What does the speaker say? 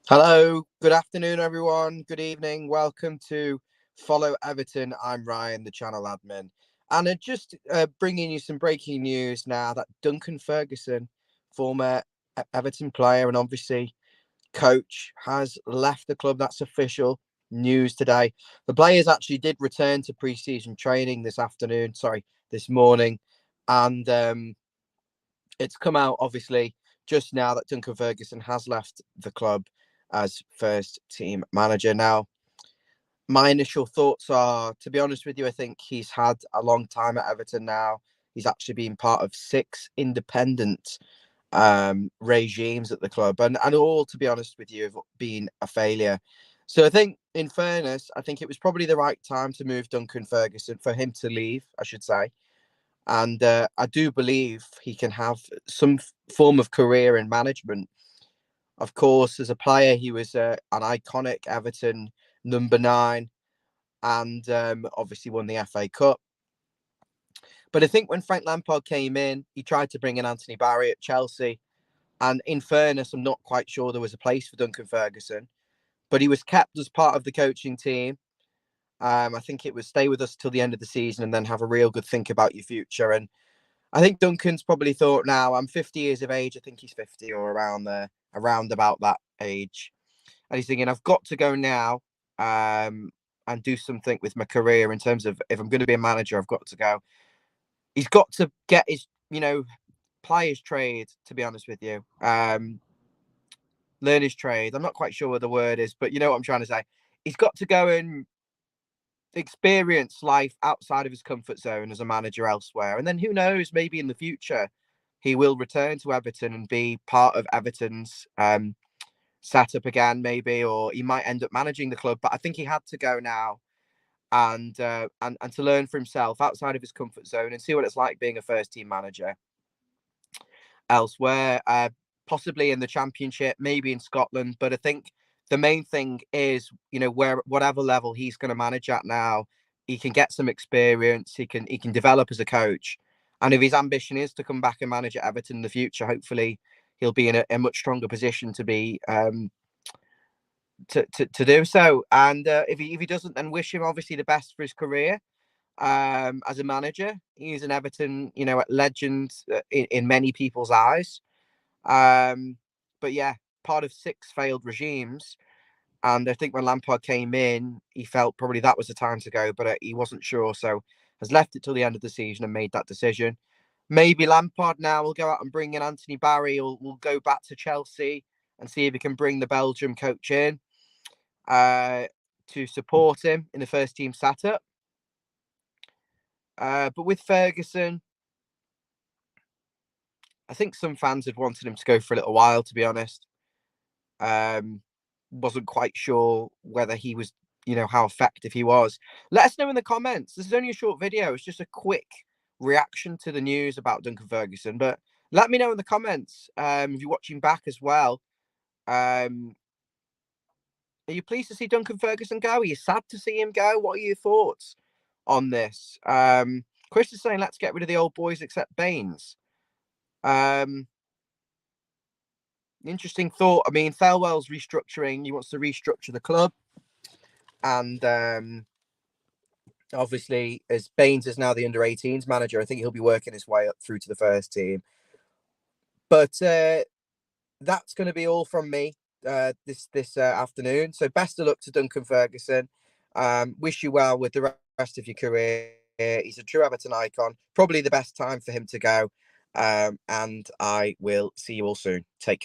Hello, good afternoon, everyone. Good evening. Welcome to Follow Everton. I'm Ryan, the channel admin, and just bringing you some breaking news now that Duncan Ferguson, former Everton player and obviously coach, has left the club. That's official news today. The players actually did return to pre-season training this morning, and it's come out obviously just now that Duncan Ferguson has left the club as first team manager. Now, my initial thoughts are, to be honest with you, I think he's had a long time at Everton now. He's actually been part of 6 independent regimes at the club, and all, to be honest with you, have been a failure. So I think, in fairness, I think it was probably the right time to move Duncan Ferguson, for him to leave, I should say. And I do believe he can have some form of career in management. Of course, as a player, he was an iconic Everton number 9, and obviously won the FA Cup. But I think when Frank Lampard came in, he tried to bring in Anthony Barry at Chelsea. And in fairness, I'm not quite sure there was a place for Duncan Ferguson, but he was kept as part of the coaching team. I think it was stay with us till the end of the season and then have a real good think about your future. And I think Duncan's probably thought, now I'm 50 years of age. I think he's 50 or around there, around about that age. And he's thinking, I've got to go now and do something with my career in terms of, if I'm going to be a manager, I've got to go. He's got to get his, play his trade, to be honest with you. Learn his trade. I'm not quite sure what the word is, but you know what I'm trying to say. He's got to go and experience life outside of his comfort zone as a manager elsewhere. And then who knows, maybe in the future, he will return to Everton and be part of Everton's setup again, maybe, or he might end up managing the club. But I think he had to go now and to learn for himself outside of his comfort zone and see what it's like being a first team manager elsewhere, possibly in the Championship, maybe in Scotland. But I think the main thing is, whatever level he's going to manage at now, he can get some experience. He can develop as a coach, and if his ambition is to come back and manage at Everton in the future, hopefully he'll be in a much stronger position to be to do so. And if he doesn't, then wish him obviously the best for his career as a manager. He's an Everton, legend in many people's eyes. But yeah, part of 6 failed regimes. And I think when Lampard came in, he felt probably that was the time to go, but he wasn't sure. So has left it till the end of the season and made that decision. Maybe Lampard now will go out and bring in Anthony Barry, or will go back to Chelsea and see if he can bring the Belgium coach in to support him in the first team setup. But with Ferguson, I think some fans had wanted him to go for a little while, to be honest. Wasn't quite sure whether he was, how effective he was. Let us know in the comments. This is only a short video. It's just a quick reaction to the news about Duncan Ferguson. But let me know in the comments if you're watching back as well. Are you pleased to see Duncan Ferguson go? Are you sad to see him go? What are your thoughts on this? Chris is saying, let's get rid of the old boys except Baines. Interesting thought. I mean, Thelwell's restructuring. He wants to restructure the club. And obviously, as Baines is now the under-18s manager, I think he'll be working his way up through to the first team. But that's going to be all from me this afternoon. So best of luck to Duncan Ferguson. Wish you well with the rest of your career. He's a true Everton icon. Probably the best time for him to go. And I will see you all soon. Take care.